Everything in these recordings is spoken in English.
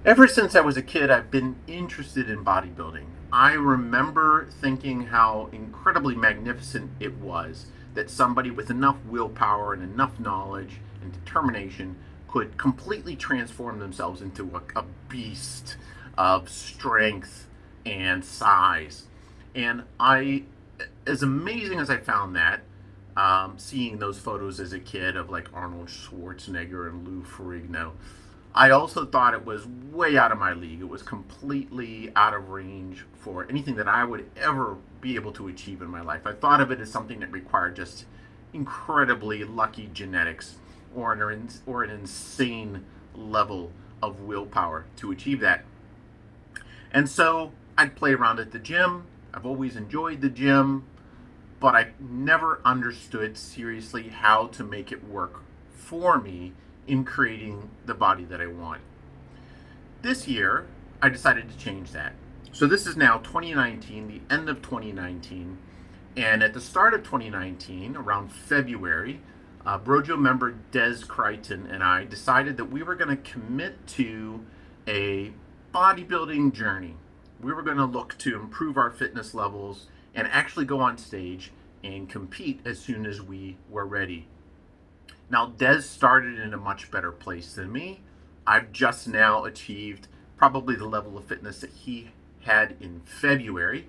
Ever since I was a kid, I've been interested in bodybuilding. I remember thinking how incredibly magnificent it was that somebody with enough willpower and enough knowledge and determination could completely transform themselves into a beast of strength and size. And as amazing as I found that, seeing those photos as a kid of like Arnold Schwarzenegger and Lou Ferrigno, I also thought it was way out of my league. It was completely out of range for anything that I would ever be able to achieve in my life. I thought of it as something that required just incredibly lucky genetics or an insane level of willpower to achieve that. And so I'd play around at the gym. I've always enjoyed the gym, but I never understood seriously how to make it work for me in creating the body that I want. This year, I decided to change that. So this is now 2019, the end of 2019, and at the start of 2019, around February, BROJO member Des Crichton and I decided that we were going to commit to a bodybuilding journey. We were going to look to improve our fitness levels and actually go on stage and compete as soon as we were ready. Now, Des started in a much better place than me. I've just now achieved probably the level of fitness that he had in February.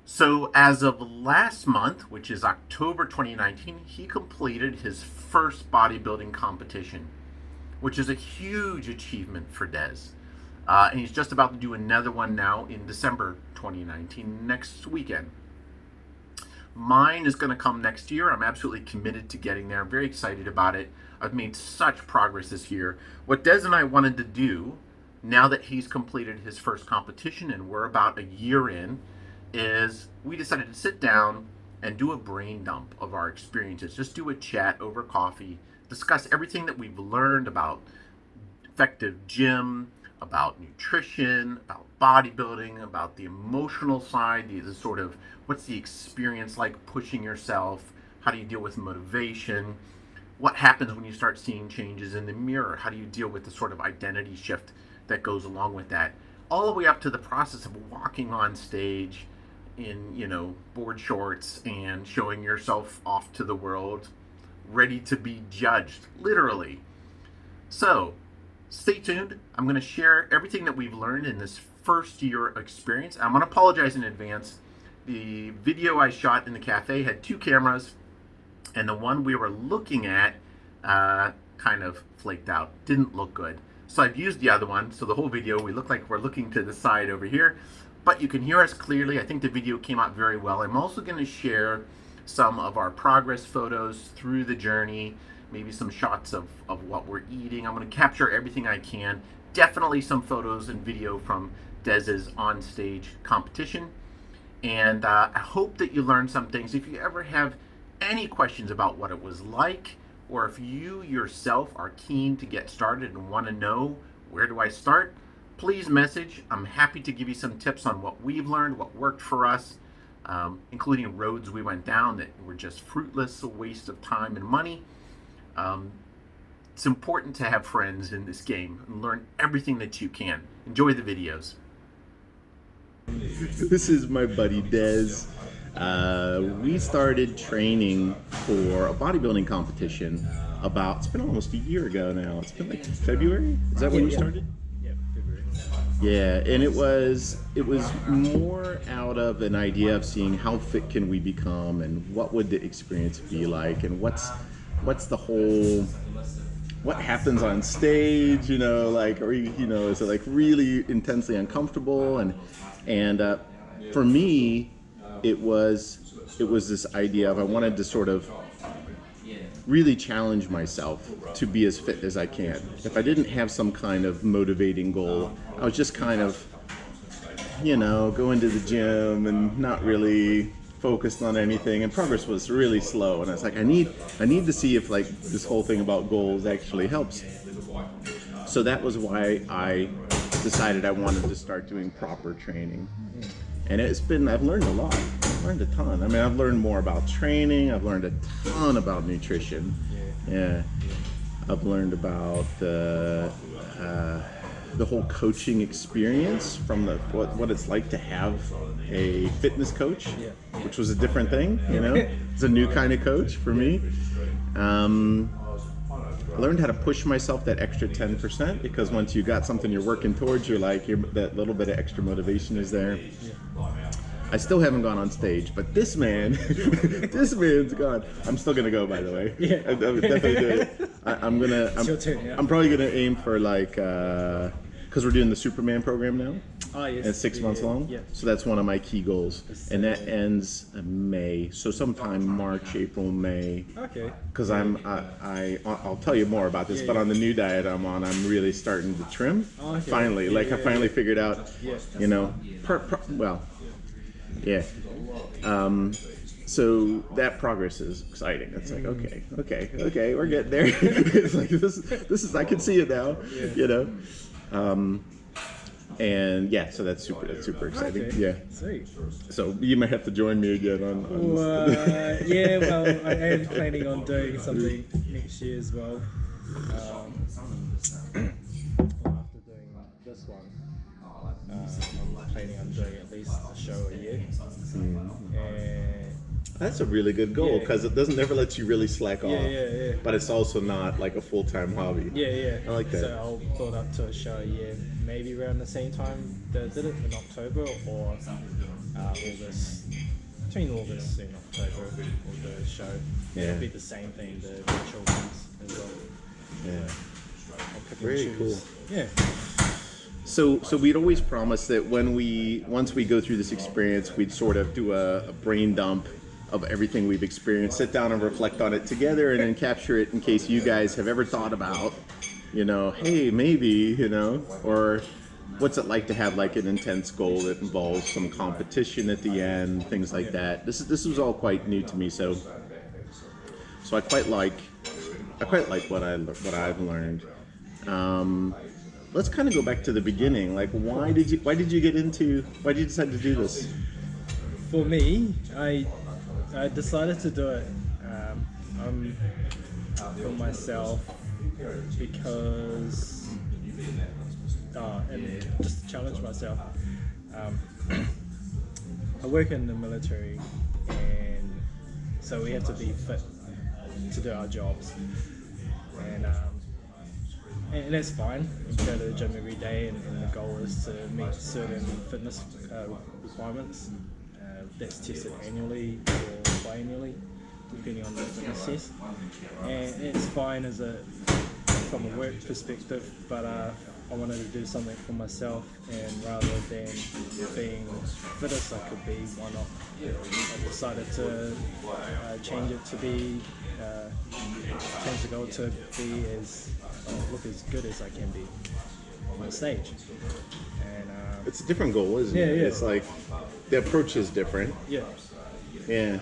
So as of last month, which is October 2019, he completed his first bodybuilding competition, which is a huge achievement for Des. And he's just about to do another one now in December 2019, next weekend. Mine is going to come next year. I'm absolutely committed to getting there. I'm very excited about it. I've made such progress this year. What Des and I wanted to do, now that he's completed his first competition and we're about a year in, is we decided to sit down and do a brain dump of our experiences. Just do a chat over coffee, discuss everything that we've learned about effective gym, about nutrition, about bodybuilding, about the emotional side, the sort of what's the experience like pushing yourself, how do you deal with motivation, what happens when you start seeing changes in the mirror, how do you deal with the sort of identity shift that goes along with that, all the way up to the process of walking on stage in, board shorts and showing yourself off to the world, ready to be judged, literally. So, stay tuned. I'm going to share everything that we've learned in this first year experience. I'm going to apologize in advance. The video I shot in the cafe had two cameras, and the one we were looking at kind of flaked out. Didn't look good. So I've used the other one. So the whole video, we look like we're looking to the side over here, but you can hear us clearly. I think the video came out very well. I'm also going to share some of our progress photos through the journey, maybe some shots of what we're eating. I'm going to capture everything I can. Definitely some photos and video from Des's on-stage competition. And I hope that you learned some things. If you ever have any questions about what it was like, or if you yourself are keen to get started and want to know where do I start, please message. I'm happy to give you some tips on what we've learned, what worked for us, including roads we went down that were just fruitless, a waste of time and money. It's important to have friends in this game and learn everything that you can. Enjoy the videos. This is my buddy Des. We started training for a bodybuilding competition it's been almost a year ago now. It's been like February? Is that when you started? Yeah, February. Yeah, and it was more out of an idea of seeing how fit can we become and what would the experience be like and what's the whole, what happens on stage, is it like really intensely uncomfortable, and for me it was this idea of I wanted to sort of really challenge myself to be as fit as I can. If I didn't have some kind of motivating goal, I was just kind of going to the gym and not really focused on anything, and progress was really slow, and I was like, I need to see if like this whole thing about goals actually helps. So that was why I decided I wanted to start doing proper training. And I've learned a lot. I've learned a ton. I mean, I've learned more about training. I've learned a ton about nutrition. Yeah. I've learned about the whole coaching experience from the what it's like to have a fitness coach, which was a different thing. You know, it's a new kind of coach for me. I learned how to push myself that extra 10% because once you got something you're working towards, that little bit of extra motivation is there. I still haven't gone on stage, but this man, this man's gone. I'm still gonna go, by the way. Yeah. I'm definitely doing it. It's your turn, yeah. I'm probably gonna aim for like, because we're doing the Superman program now. Oh, yes. And it's 6 months long. Yeah. So that's one of my key goals, and that ends in May. So sometime March, April, May. Okay. Because I'll tell you more about this, but on the new diet I'm on, I'm really starting to trim. Oh, okay. Finally, I finally figured out, you know, yeah. So that progress is exciting. It's like, okay, we're getting there. It's like this is I can see it now, you know. And yeah, so that's super exciting. Okay. Yeah. Sweet. So you might have to join me again on this. Yeah, well, I am planning on doing something next year as well. After doing this one, I'm planning on doing at least a show a year. And That's a really good goal because it doesn't never let you really slack off. Yeah. But it's also not like a full-time hobby. Yeah. I like that. So I'll build up to a show a year, maybe around the same time that I did it in October or August. Between August and October, we'll do a show. Yeah. It'll be the same thing, the virtual ones as well. Yeah. I'll pick and Very choose. cool. Yeah. So we'd always promised that once we go through this experience, we'd sort of do a brain dump of everything we've experienced, sit down and reflect on it together, and then capture it in case you guys have ever thought about, you know, hey, maybe, you know, or what's it like to have like an intense goal that involves some competition at the end, things like that. This was all quite new to me, so I quite like what I've learned. Let's kind of go back to the beginning. Like, why did you decide to do this? For me, I decided to do it for myself because and just to challenge myself. I work in the military, and so we have to be fit to do our jobs, and that's fine. You go to the gym every day, and the goal is to meet certain fitness requirements. That's tested annually or biannually, depending on the fitness test. And it's fine from a work perspective, but I wanted to do something for myself, and rather than being fit as I could be, why not? I decided to change it to be, change the goal to be look as good as I can be on the stage. And it's a different goal, isn't it? Yeah. It's like the approach is different. Yeah. And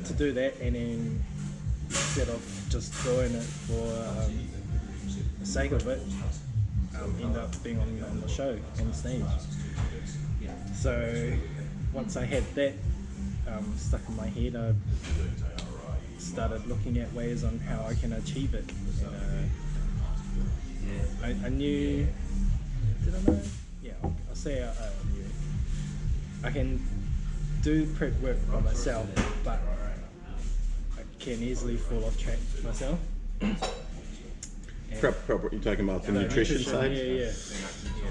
to do that, and then instead of just doing it for the sake of it, end up being on the show, on the stage. So once I had that stuck in my head, I started looking at ways on how I can achieve it. And, I knew, did I know? Yeah, I'll say I knew. I can do prep work by myself, but I can easily fall off track myself. Prep, you're talking about the nutrition side? Yeah.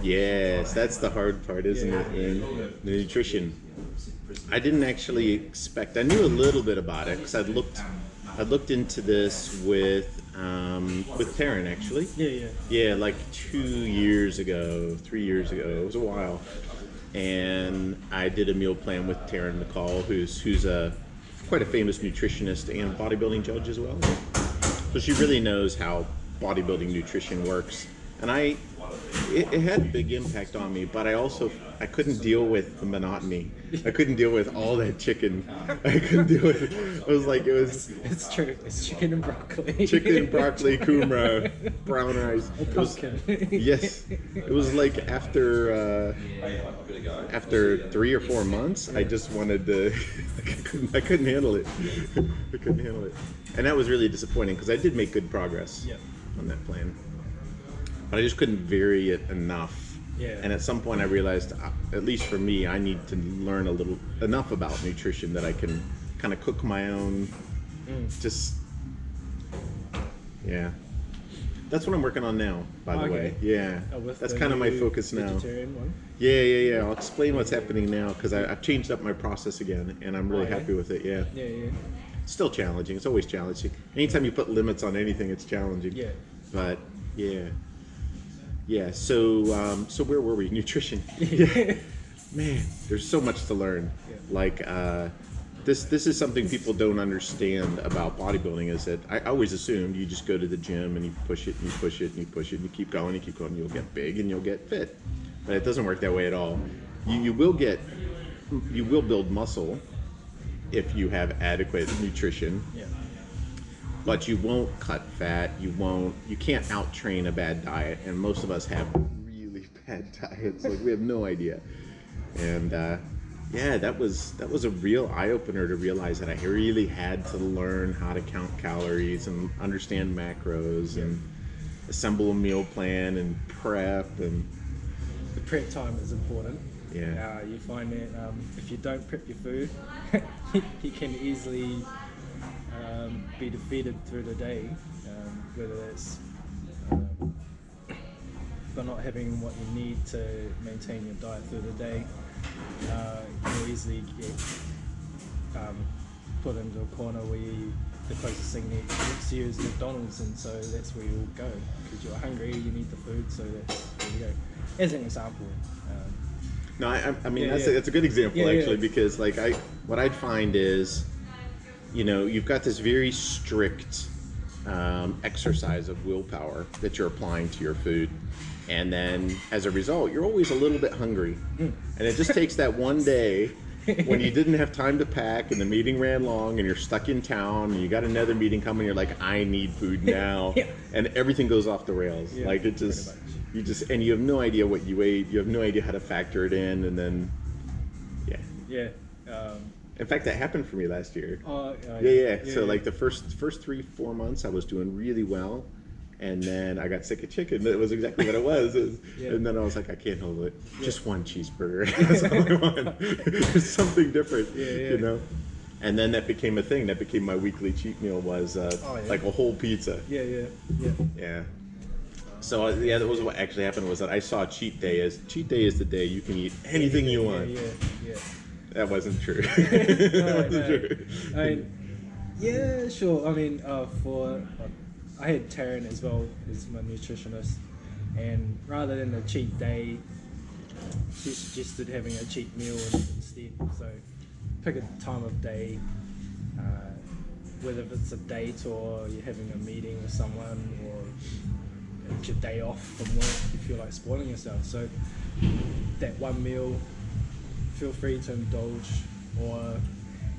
Yes, that's the hard part, isn't it? In the nutrition. I didn't actually expect, I knew a little bit about it because I looked into this with Taryn actually. Yeah, like 2 years ago, 3 years ago. It was a while, and I did a meal plan with Taryn McCall, who's quite a famous nutritionist and bodybuilding judge as well. So she really knows how bodybuilding nutrition works, and it had a big impact on me, but I couldn't deal with the monotony. I couldn't deal with all that chicken. I couldn't deal with it. It's true. It's chicken and broccoli. Chicken, broccoli, kumara, brown rice. Pumpkin. Yes. It was like after 3 or 4 months, I just wanted to, I couldn't handle it. I couldn't handle it. And that was really disappointing because I did make good progress. Yeah. on that plan. But I just couldn't vary it enough. Yeah. And at some point I realized, at least for me, I need to learn enough about nutrition that I can kind of cook my own. Just, yeah. That's what I'm working on now, by the way. Yeah. That's kind of my focus now. Vegetarian one? Yeah. I'll explain what's happening now, because I've changed up my process again, and I'm really happy with it. Yeah. Yeah. It's still challenging. It's always challenging. Anytime you put limits on anything, it's challenging. Yeah. But yeah. So where were we? Nutrition. Man, there's so much to learn. Yeah. Like this is something people don't understand about bodybuilding, is that I always assumed you just go to the gym and you push it and you push it and you push it and you keep going, you'll get big and you'll get fit. But it doesn't work that way at all. You will build muscle if you have adequate nutrition. Yeah. But you won't cut fat, you can't out-train a bad diet, and most of us have really bad diets, like we have no idea. And that was a real eye-opener to realize that I really had to learn how to count calories and understand macros and assemble a meal plan and prep. And The prep time is important. Yeah. You find that if you don't prep your food, you can easily be defeated through the day, whether it's by not having what you need to maintain your diet through the day. You'll easily get put into a corner where the closest thing next to you is McDonald's, and so that's where you'll go because you're hungry, you need the food, so that's where you go. As an example. No, I mean that's a good example actually, because like what I'd find is, you've got this very strict exercise of willpower that you're applying to your food, and then as a result you're always a little bit hungry, and it just takes that one day when you didn't have time to pack and the meeting ran long and you're stuck in town and you got another meeting coming, you're like, I need food now. And everything goes off the rails. Like it just, and you have no idea what you ate, you have no idea how to factor it in, and then in fact, that happened for me last year. So like the first 3-4 months I was doing really well, and then I got sick of chicken. That was exactly what it was. And then I was like, I can't hold it. Just one cheeseburger. That's all I want. Something different, And then that became a thing. That became my weekly cheat meal, was like a whole pizza. Yeah. So that was what actually happened, was that I saw cheat day is the day you can eat anything you want. That wasn't true. Yeah, sure. I mean, I had Taryn as well as my nutritionist, and rather than a cheat day, she suggested having a cheat meal instead. So pick a time of day, whether it's a date or you're having a meeting with someone, or it's your day off from work, you feel like spoiling yourself. So that one meal, feel free to indulge or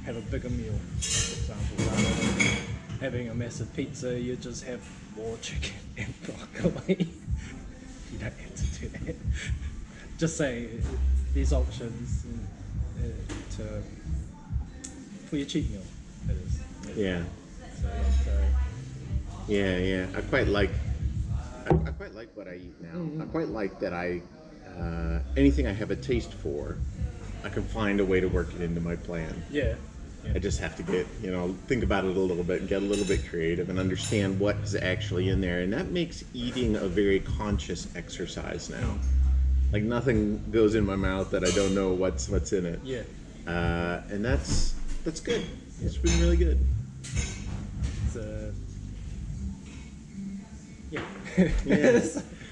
have a bigger meal, for example. Rather than having a massive pizza, you just have more chicken and broccoli. You don't have to do that. Just say these options for your cheat meal. That is. Yeah. Yeah. I quite like what I eat now. Mm-hmm. I quite like that anything I have a taste for, I can find a way to work it into my plan. Yeah. I just have to get, think about it a little bit and get a little bit creative and understand what is actually in there. And that makes eating a very conscious exercise now. Like nothing goes in my mouth that I don't know what's in it. Yeah. And that's good. It's been really good. Yeah.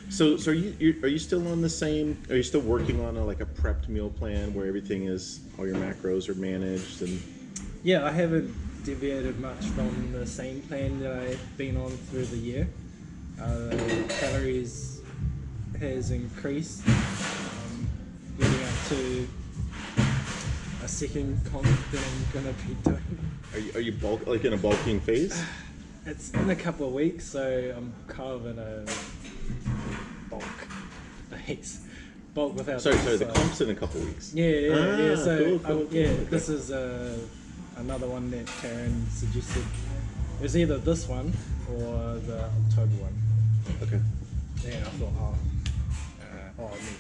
So are you still on the same? Are you still working on a prepped meal plan where everything is, all your macros are managed? And yeah, I haven't deviated much from the same plan that I've been on through the year. Calories has increased, leading up to a second comp that I'm gonna be doing. Are you in a bulking phase? It's in a couple of weeks, so I'm kind of in a bulk phase. Bulk without. Sorry, the comp's in a couple of weeks. Yeah. So cool. This is another one that Taryn suggested. It was either this one or the October one. Okay. Then I thought, I mean,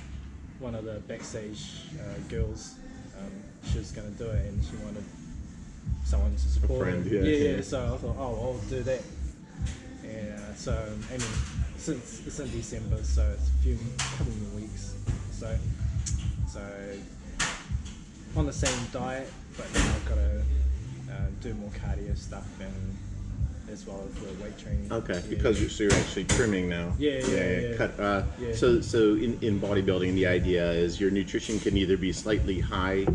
one of the backstage girls, she was going to do it, and she wanted someone to support friend, her. yeah. Yeah. So I thought, I'll do that. And so, I mean, since it's in December, so it's a couple more weeks. So on the same diet, but then I've got to do more cardio stuff and as well as the weight training. Okay, because you're actually trimming now. Yeah. Cut. Yeah. So in bodybuilding, the idea is your nutrition can either be slightly high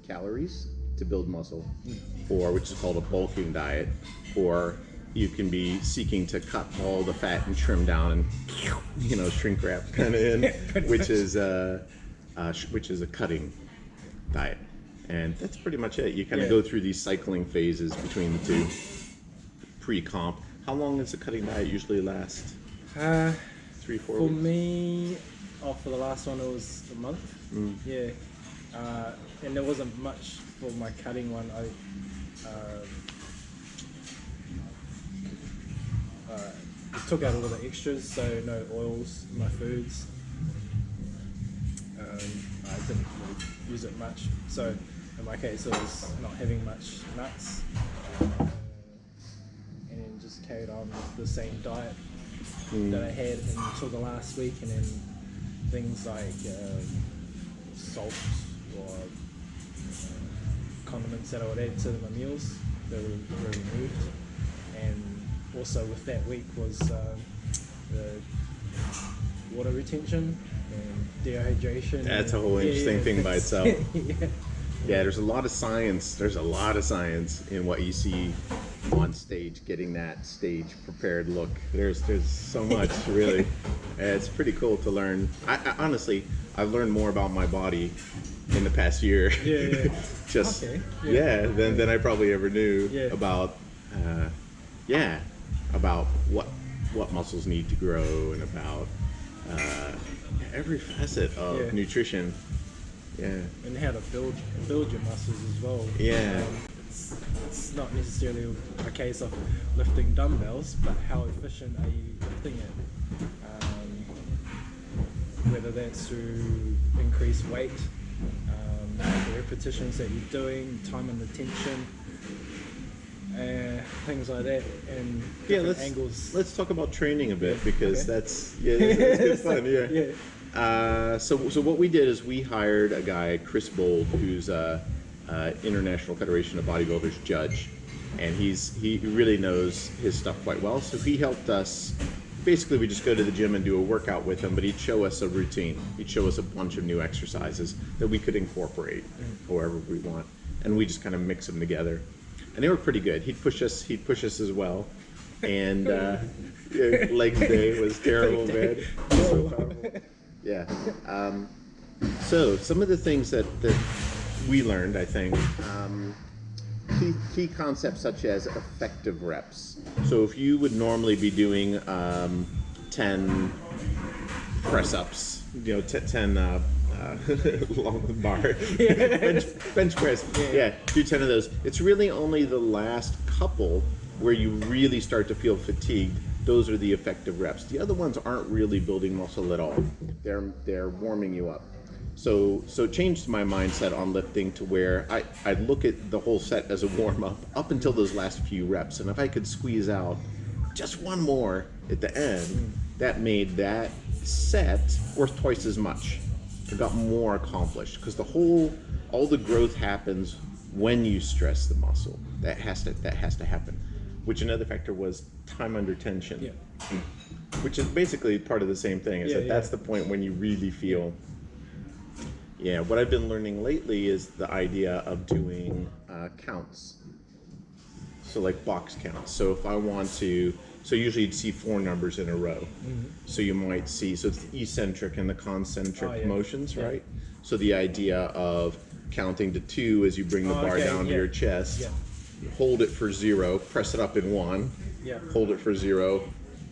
calories to build muscle, or which is called a bulking diet, or you can be seeking to cut all the fat and trim down and shrink wrap kind of in, which is a cutting diet, and that's pretty much it. You kind of go through these cycling phases between the two. Pre-comp. How long does a cutting diet usually last? 3-4 weeks? For me, for the last one, it was a month. Yeah. And there wasn't much for my cutting one. I took out all the extras, so no oils in my foods. I didn't really use it much. So in my case, it was not having much nuts. And just carried on with the same diet that I had until the last week, and then things like salt or condiments that I would add to my meals, they were removed. And also with that week was the water retention and dehydration. That's a whole interesting thing by itself. Yeah, there's a lot of science. There's a lot of science in what you see on stage, getting that stage prepared look. There's so much, really. It's pretty cool to learn. I honestly, I've learned more about my body in the past year. Just Okay. than I probably ever knew about about what muscles need to grow, and about every facet of nutrition. And how to build your muscles as well. It's not necessarily a case of lifting dumbbells, but how efficient are you lifting it? Whether that's through increased weight, the repetitions that you're doing, time and attention, things like that, and angles. Let's talk about training a bit, because that's good fun. So what we did is we hired a guy, Chris Bold, who's a International Federation of Bodybuilders judge, and he really knows his stuff quite well. So he helped us. Basically, we just go to the gym and do a workout with him, but he'd show us a routine. He'd show us a bunch of new exercises that we could incorporate however we want, and we just kind of mix them together. And they were pretty good. He'd push us as well. And legs day was terrible, man. So powerful. So some of the things that we learned, I think, key concepts such as effective reps. So if you would normally be doing 10 press-ups, 10 long bar, bench press, do 10 of those. It's really only the last couple where you really start to feel fatigued. Those are the effective reps. The other ones aren't really building muscle at all. They're warming you up. So it changed my mindset on lifting to where I look at the whole set as a warm-up up until those last few reps. And if I could squeeze out just one more at the end, that made that set worth twice as much. I got more accomplished, because all the growth happens when you stress the muscle. That has to happen. Which another factor was time under tension, which is basically part of the same thing. That's the point when you really feel. What I've been learning lately is the idea of doing counts. So like box counts. So if I want to, usually you'd see 4 numbers in a row. So you might see, so it's the eccentric and the concentric motions, right? So the idea of counting to 2 as you bring the bar down to your chest. Hold it for 0, press it up in 1, hold it for 0,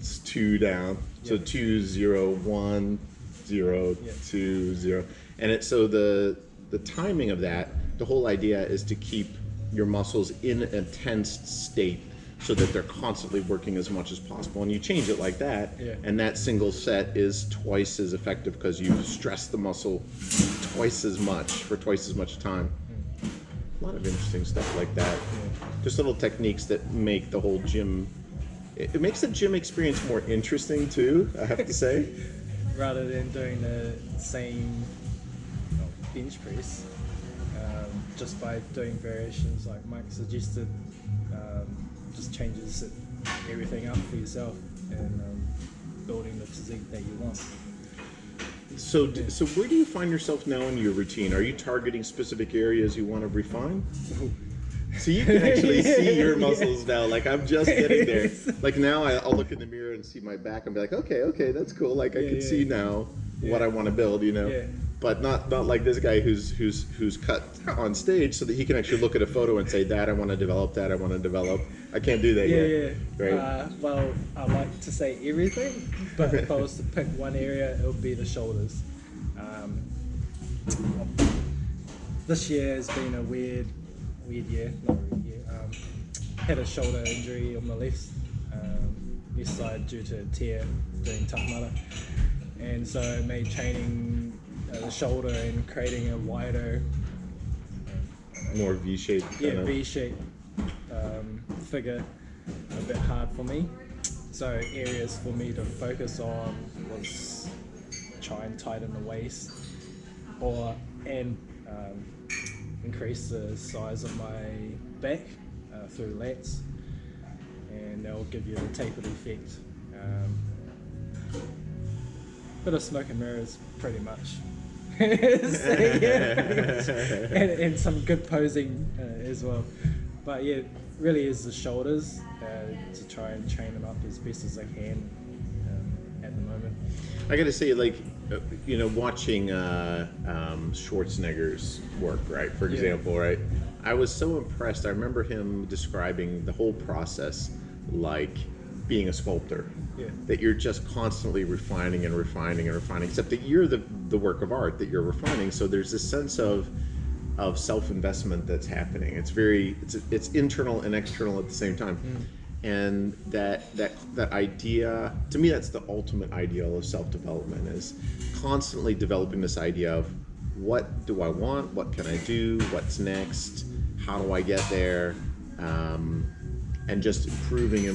it's 2 down, so 2, 0, 1, 0, 2, 0. And so the timing of that, the whole idea is to keep your muscles in a tensed state so that they're constantly working as much as possible. And you change it like that, and that single set is twice as effective because you've stressed the muscle twice as much for twice as much time. A lot of interesting stuff like that. Just little techniques that make the whole gym, it makes the gym experience more interesting too, I have to say. Rather than doing the same bench press, just by doing variations like Mike suggested, just changes everything up for yourself and building the physique that you want. So where do you find yourself now in your routine? Are you targeting specific areas you want to refine? So you can actually see your muscles now. Like, I'm just getting there. Like, now I'll look in the mirror and see my back and be like, okay, that's cool. Like, I can see now what I want to build, you know? But not like this guy who's cut on stage so that he can actually look at a photo and say, that I want to develop, that I want to develop. I can't do that yet. Right? Well, I like to say everything, but if I was to pick one area, it would be the shoulders. This year has been a weird year, not a weird year. Had a shoulder injury on the left side due to a tear doing Tough Mudder, and so it made training the shoulder and creating a wider, more V-shaped. V-shaped figure a bit hard for me. So areas for me to focus on was try and tighten the waist, and increase the size of my back through lats, and that will give you a tapered effect. Bit of smoke and mirrors, pretty much. And some good posing as well. But yeah, really is the shoulders to try and train them up as best as I can at the moment. I gotta say, like, watching Schwarzenegger's work, right? For example, right? I was so impressed. I remember him describing the whole process like being a sculptor. That you're just constantly refining and refining and refining, except that you're the work of art that you're refining. So there's this sense of self-investment that's happening. It's internal and external at the same time. And that idea, to me, that's the ultimate ideal of self-development, is constantly developing this idea of what do I want, what can I do, what's next, how do I get there, and just improving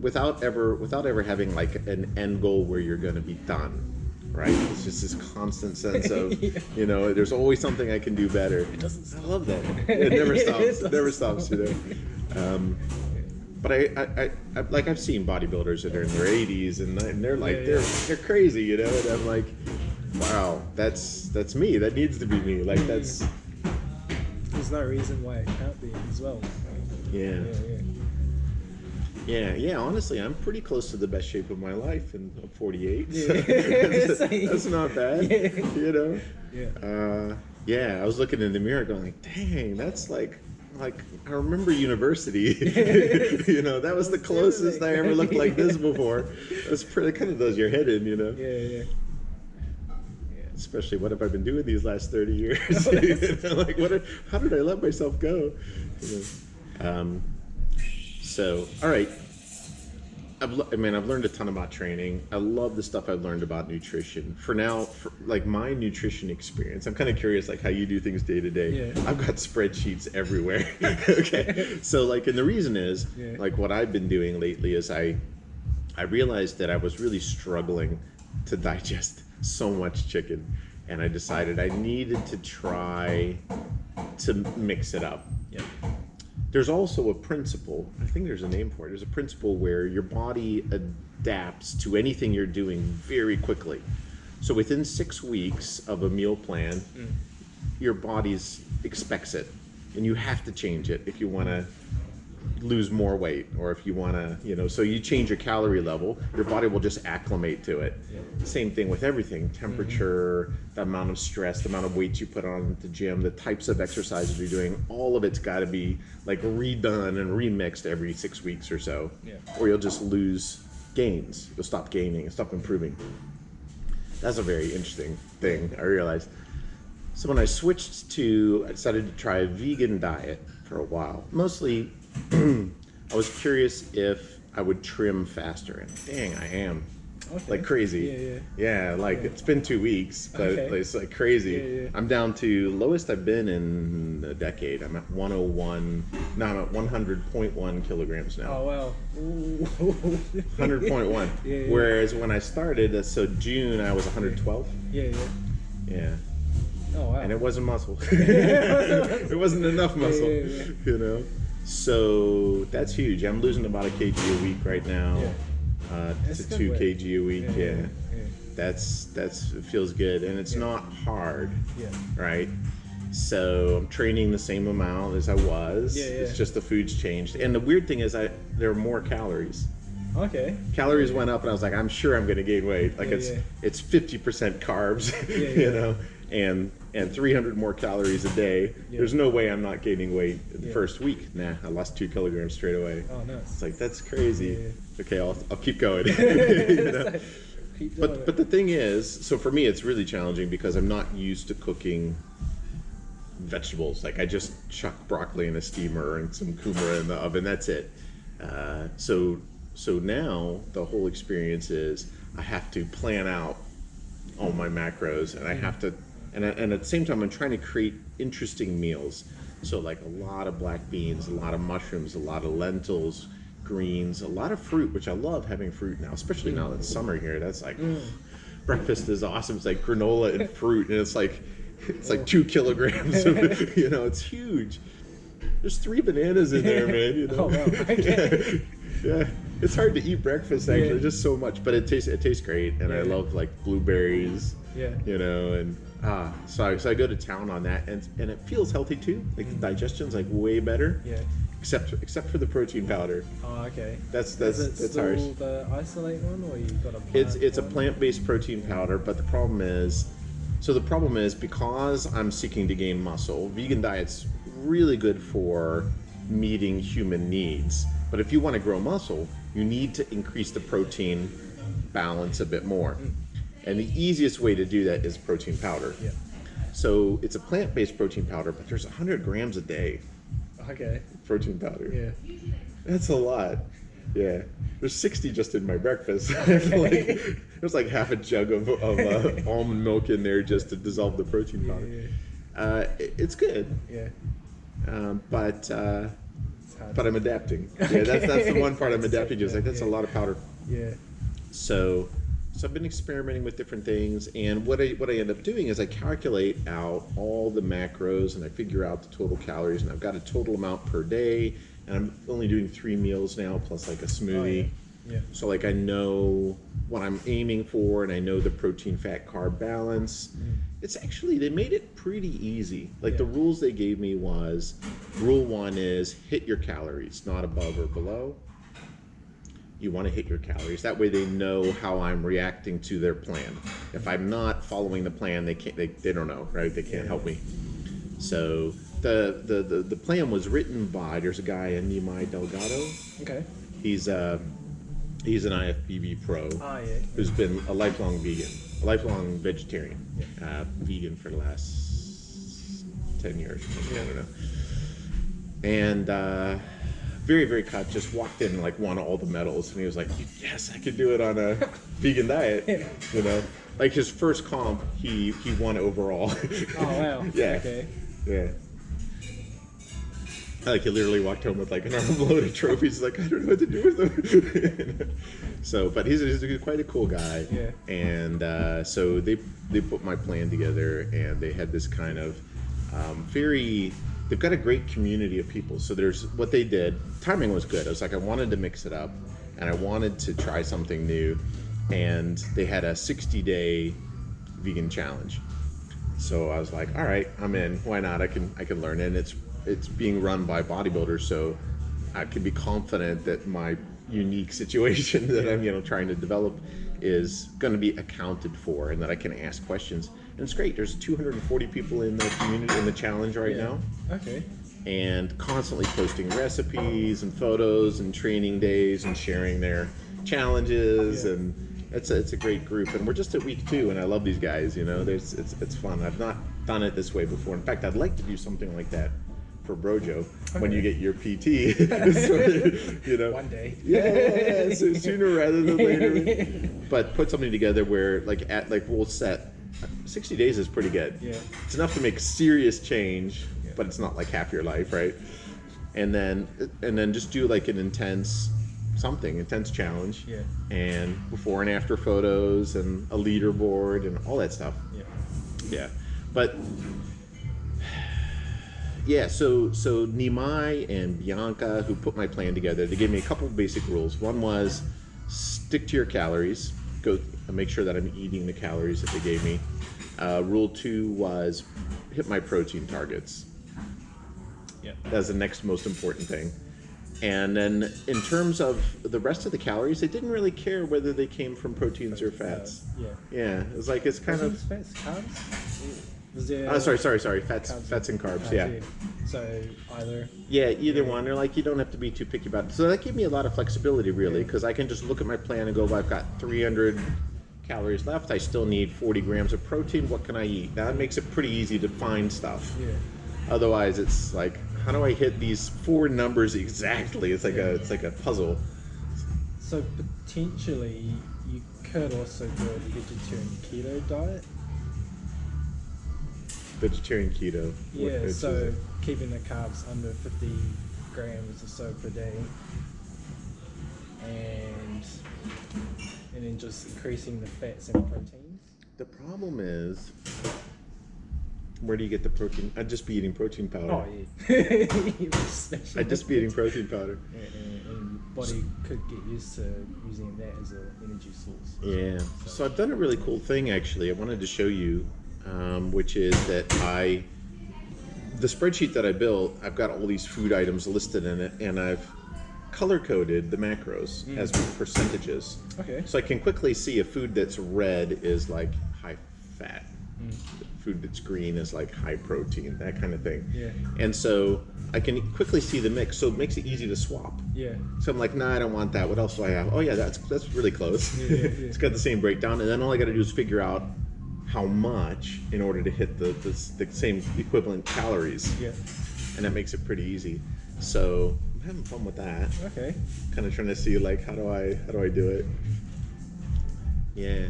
without ever having like an end goal where you're going to be done. Right? It's just this constant sense of, there's always something I can do better. It doesn't stop. I love that. It never stops. It never stops, But I've seen bodybuilders that are in their 80s and they're like, they're crazy, and I'm like, wow, that's me. That needs to be me. Like, that's... There's no reason why it can't be as well. Yeah, honestly, I'm pretty close to the best shape of my life, and I'm 48. So that's not bad, I was looking in the mirror going like, dang, that's like I remember university. That was the closest I ever looked like this before. It kind of does your head in, Especially, what have I been doing these last 30 years? Like, how did I let myself go? So, all right. I've learned a ton about training. I love the stuff I've learned about nutrition. For now, like my nutrition experience, I'm kind of curious, like how you do things day to day. I've got spreadsheets everywhere. Okay. So like, and the reason is, like what I've been doing lately is I realized that I was really struggling to digest so much chicken, and I decided I needed to try to mix it up. There's also a principle, I think there's a name for it, there's a principle where your body adapts to anything you're doing very quickly. So within 6 weeks of a meal plan, your body expects it, and you have to change it if you want to lose more weight, or if you want to, so you change your calorie level, your body will just acclimate to it. Same thing with everything, temperature, the amount of stress, the amount of weight you put on at the gym, the types of exercises you're doing, all of it's got to be like redone and remixed every 6 weeks or so, or you'll just lose gains. You'll stop gaining and stop improving. That's a very interesting thing, I realized. So when I decided to try a vegan diet for a while, mostly I was curious if I would trim faster, and dang, I am. Okay. Like crazy. Yeah, like it's been 2 weeks, but it's like crazy. I'm down to lowest I've been in a decade. I'm at 101. No, I'm at 100.1 kilograms now. Oh wow. 100.1. Whereas when I started, so June, I was 112. Yeah. Oh wow. And it wasn't muscle. It wasn't enough muscle, you know. So that's huge. I'm losing about a kg a week right now. To 2 kg a week. That's it feels good, and it's not hard. Right. So I'm training the same amount as I was. It's just the food's changed, and the weird thing is there are more calories. Okay. Calories went up, and I was like, I'm sure I'm going to gain weight. Like it's 50% carbs, you know, and 300 more calories a day. There's no way I'm not gaining weight in the first week. Nah, I lost 2 kilograms straight away. Oh, nice. It's like, that's crazy. Okay, I'll keep going. You know? But the thing is, so for me, it's really challenging because I'm not used to cooking vegetables. Like I just chuck broccoli in a steamer and some kumara in the oven. That's it. So now the whole experience is I have to plan out all my macros, and I have to, and at the same time I'm trying to create interesting meals. So like a lot of black beans, a lot of mushrooms, a lot of lentils, greens, a lot of fruit, which I love having fruit now, especially now that it's summer here. That's like breakfast is awesome. It's like granola and fruit, and it's like 2 kilograms of it, you know, it's huge. There's 3 bananas in there, man, you know. Oh, wow. Okay. Yeah, it's hard to eat breakfast actually, just so much, but it tastes great, and I love like blueberries, you know, and so I go to town on that, and it feels healthy too. Like the digestion's like way better, except for the protein powder. Oh, okay. That's Is it harsh. still the isolate one, or you got a plant It's a one? plant-based protein powder, but the problem is because I'm seeking to gain muscle, vegan diet's really good for meeting human needs. But if you want to grow muscle, you need to increase the protein balance a bit more. And the easiest way to do that is protein powder. So it's a plant-based protein powder, but there's 100 grams a day. Okay. Protein powder. That's a lot. Yeah. There's 60 just in my breakfast. There's like half a jug of almond milk in there just to dissolve the protein powder. It's good. But I'm adapting. That's the one part I'm adapting to. It's like that's a lot of powder. So I've been experimenting with different things, and what I end up doing is I calculate out all the macros, and I figure out the total calories, and I've got a total amount per day, and I'm only doing 3 meals now plus like a smoothie. So like I know what I'm aiming for, and I know the protein, fat, carb balance. It's actually, they made it pretty easy. Like the rules they gave me was, rule 1 is hit your calories, not above or below. You want to hit your calories. That way they know how I'm reacting to their plan. If I'm not following the plan, they don't know, right? They can't help me. So the plan was written by, there's a guy, Nimai Delgado. Okay. He's an IFBB pro who's been a lifelong vegan, a lifelong vegetarian, vegan for the last 10 years, maybe, I don't know. And very, very cut, just walked in and like won all the medals, and he was like, yes, I could do it on a vegan diet, you know? Like his first comp, he won overall. Oh wow. Okay. Like he literally walked home with like an armload of trophies. Like, I don't know what to do with them. So, but he's quite a cool guy. And so they put my plan together, and they had this kind of they've got a great community of people. So there's what they did. Timing was good. I was like, I wanted to mix it up, and I wanted to try something new. And they had a 60-day vegan challenge. So I was like, all right, I'm in. Why not? I can learn. And it's being run by bodybuilders, so I can be confident that my unique situation that I'm trying to develop is going to be accounted for, and that I can ask questions. And it's great. There's 240 people in the community in the challenge right now. Okay. And constantly posting recipes and photos and training days and sharing their challenges, and it's a great group. And we're just at week 2, and I love these guys. It's fun. I've not done it this way before. In fact, I'd like to do something like that for BROJO when Okay. you get your PT. So, you know, One day. yeah, so sooner rather than later. But put something together where we'll set 60 days is pretty good. Yeah. It's enough to make serious change, Yeah. but it's not like half your life, right? And then just do like an intense challenge. Yeah. And before and after photos and a leaderboard and all that stuff. Yeah. Yeah. But yeah, so Nimai and Bianca, who put my plan together, they gave me a couple of basic rules. One was stick to your calories. Go make sure that I'm eating the calories that they gave me. Rule 2 was hit my protein targets. Yeah. That's the next most important thing. And then in terms of the rest of the calories, they didn't really care whether they came from proteins or fats. Yeah. Yeah, it's like it's kind of. Fats, carbs? Was there Sorry. Fats and carbs. Yeah. So either. Yeah, either one. They're like, you don't have to be too picky about it. So that gave me a lot of flexibility, really, because I can just look at my plan and go, well, I've got 300 calories left. I still need 40 grams of protein. What can I eat? Now, that makes it pretty easy to find stuff. Yeah. Otherwise, it's like, how do I hit these 4 numbers exactly? It's like a puzzle. So potentially you could also do a vegetarian keto diet. Vegetarian keto. Yeah, which so is keeping the carbs under 50 grams or so per day, and then just increasing the fats and proteins. the problem is, where do you get the protein? I'd just be eating protein powder. Oh yeah. I'd just be eating protein powder. And body could get used to using that as an energy source. Yeah. So I've done a really cool thing actually. I wanted to show you, which is that the spreadsheet that I built, I've got all these food items listed in it, and I've color coded the macros as percentages. Okay. So I can quickly see a food that's red is like high fat. Food that's green is like high protein, that kind of thing. Yeah. And so I can quickly see the mix, so it makes it easy to swap. Yeah. So I'm like, nah, I don't want that. What else do I have? Oh yeah, that's really close. Yeah, yeah. It's got the same breakdown, and then all I got to do is figure out how much in order to hit the same equivalent calories, Yeah. and that makes it pretty easy. So I'm having fun with that. Okay. Kind of trying to see like how do I do it. Yeah.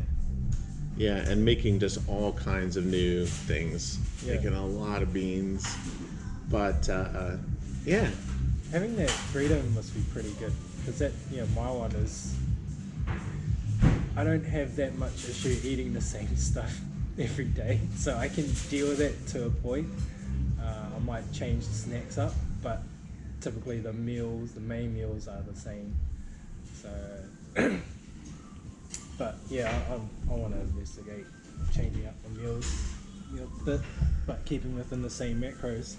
Yeah, and making just all kinds of new things. Yeah. Making a lot of beans. But yeah. Having that freedom must be pretty good, because that, my one is, I don't have that much issue eating the same stuff every day, so I can deal with it to a point. I might change the snacks up, but typically the main meals are the same. So, but yeah, I want to investigate changing up the meals a bit, but keeping within the same macros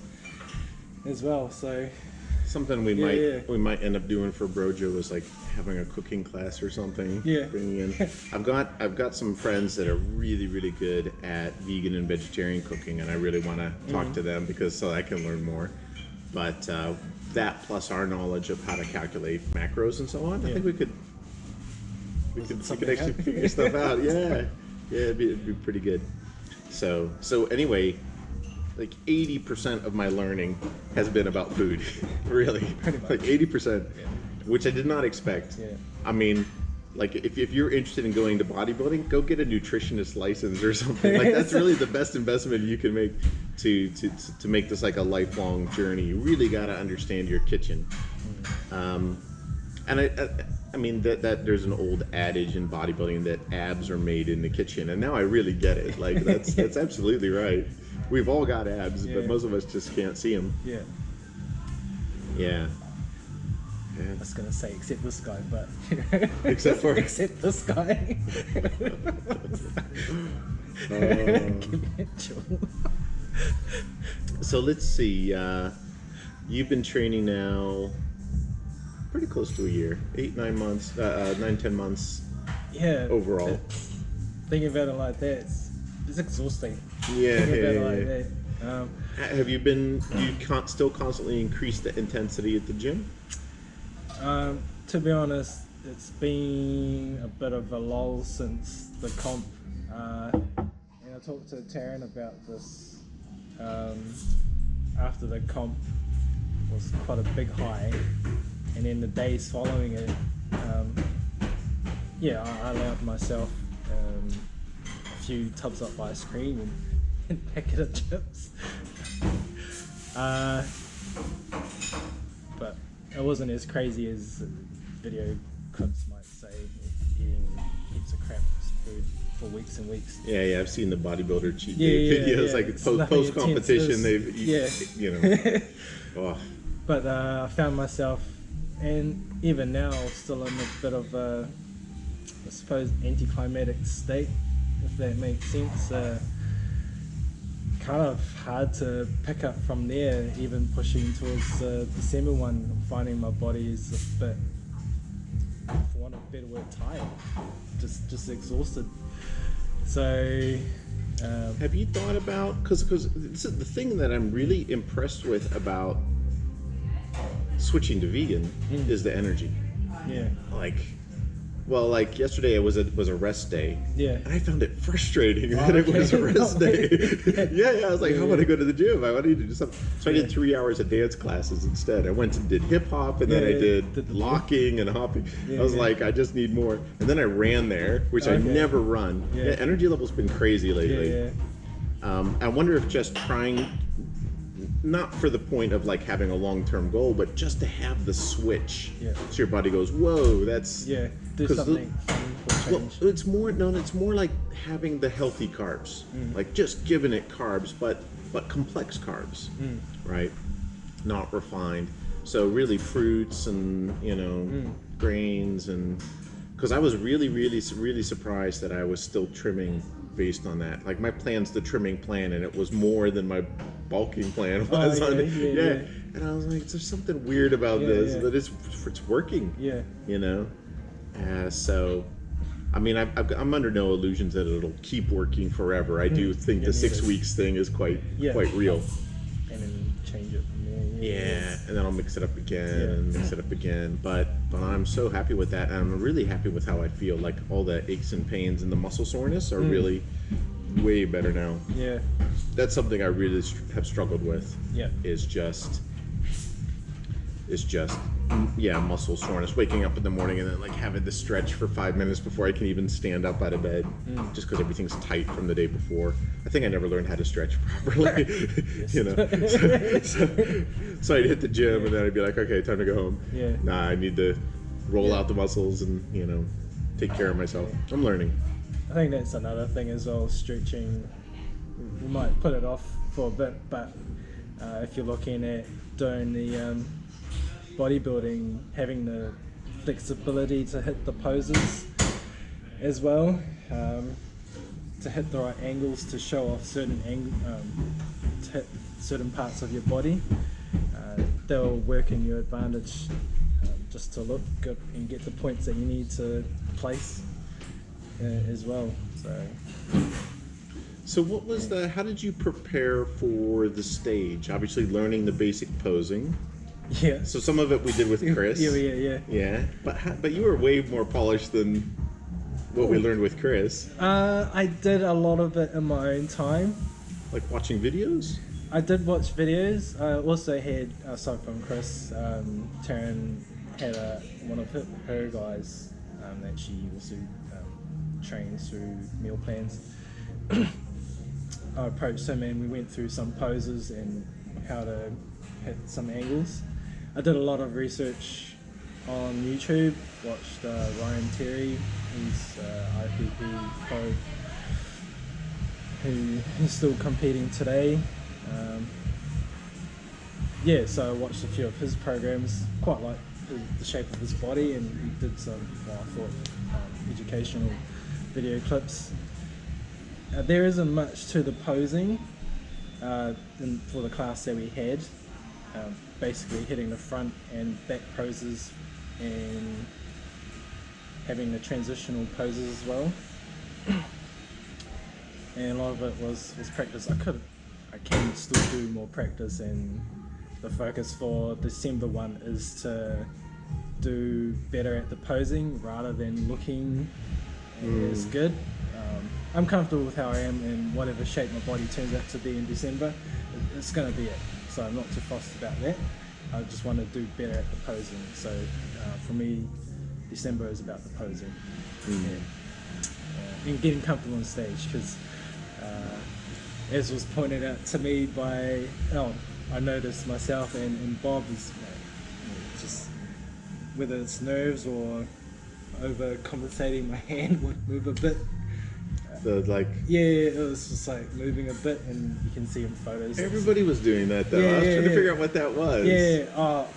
as well. So Something we Yeah, might end up doing for BROJO is like having a cooking class or something. Yeah. Bringing in. I've got some friends that are really, really good at vegan and vegetarian cooking, and I really want to talk to them because so I can learn more. But that plus our knowledge of how to calculate macros and so on, I think we could actually figure stuff out. Yeah. Yeah, it'd be pretty good. So anyway, like 80% of my learning has been about food. Really. Pretty much. Like 80%, which I did not expect. Yeah. I mean, like if you're interested in going to bodybuilding, go get a nutritionist license or something. Like that's really the best investment you can make to make this like a lifelong journey. You really got to understand your kitchen. And I mean that there's an old adage in bodybuilding that abs are made in the kitchen, and now I really get it. Like that's absolutely right. We've all got abs, but most of us just can't see them. yeah. Yeah. I was gonna say except this guy, but Except for- except this guy. Give me a chill. So let's see. You've been training now pretty close to a year, 8-9 months, 9-10 months Yeah. overall. Thinking about it like that, it's exhausting. Yeah. Thinking about it yeah, like yeah. that. Have you been? Do you still constantly increase the intensity at the gym? To be honest, it's been a bit of a lull since the comp. And I talked to Taryn about this after the comp was quite a big high, and then the days following it, I allowed myself a few tubs of ice cream and a packet of chips. But it wasn't as crazy as video clips might say, eating heaps of crap food for weeks and weeks. Yeah, I've seen the bodybuilder cheat day videos, like post competition. They've, you know, oh. But I found myself, and even now, still in a bit of a, I suppose, anticlimactic state, if that makes sense. Kind of hard to pick up from there, even pushing towards December one, finding my body is a bit, for want of a better word, tired, just exhausted. So have you thought about, because this is the thing that I'm really impressed with about switching to vegan is the energy. Yeah. Like yesterday it was a rest day. Yeah. And I found it frustrating that it was a rest day. I was like, I want to go to the gym. I wanted to do something. So I did 3 hours of dance classes instead. I went and did hip hop, and then I did locking and hopping. I was like, I just need more. And then I ran there, which I never run. Yeah, energy level's been crazy lately. I wonder if just trying, not for the point of like having a long-term goal, but just to have the switch, so your body goes, whoa, that's do something for change. Well, it's more like having the healthy carbs, like just giving it carbs, but complex carbs, right? Not refined. So really fruits and grains, and because I was really surprised that I was still trimming based on that. Like my plan's the trimming plan, and it was more than my bulking plan was. And I was like, there's something weird about this, but it's working. So I mean, I'm under no illusions that it'll keep working forever. I do think the 6 weeks thing is quite real. And then change it from there. And then I'll mix it up again and mix it up again. But I'm so happy with that, and I'm really happy with how I feel. Like all the aches and pains and the muscle soreness are really way better now. That's something I really have struggled with. Is just muscle soreness, waking up in the morning and then like having to stretch for 5 minutes before I can even stand up out of bed, just because everything's tight from the day before. I think I never learned how to stretch properly. So I'd hit the gym and then I'd be like, okay, time to go home. Nah, I need to roll out the muscles and take care of myself. I'm learning. I think that's another thing as well, stretching. We might put it off for a bit, but if you're looking at doing the bodybuilding, having the flexibility to hit the poses as well, to hit the right angles, to show off certain to hit certain parts of your body, they'll work in your advantage, just to look good and get the points that you need to place as well. So what was how did you prepare for the stage? Obviously learning the basic posing. So some of it we did with Chris. But you were way more polished than what we learned with Chris. I did a lot of it in my own time. Like watching videos? I did watch videos. I also had, aside from Chris, Taryn had one of her guys that she also trains through meal plans. I approached him and we went through some poses and how to hit some angles. I did a lot of research on YouTube, watched Ryan Terry, he's IPP pro, who is still competing today. So I watched a few of his programs, quite like the shape of his body, and he did some, I thought, educational video clips. There isn't much to the posing for the class that we had. Basically hitting the front and back poses and having the transitional poses as well. And a lot of it was practice. I can still do more practice, and the focus for December 1 is to do better at the posing rather than looking as good. I'm comfortable with how I am, and whatever shape my body turns out to be in December, it's going to be it. So I'm not too fussed about that. I just want to do better at the posing. So for me, December is about the posing. And getting comfortable on stage, because as was pointed out to me by I noticed myself and Bob is just whether it's nerves or overcompensating, my hand would move a bit. It was just like moving a bit, and you can see in photos. Everybody was doing that though. I was trying to figure out what that was.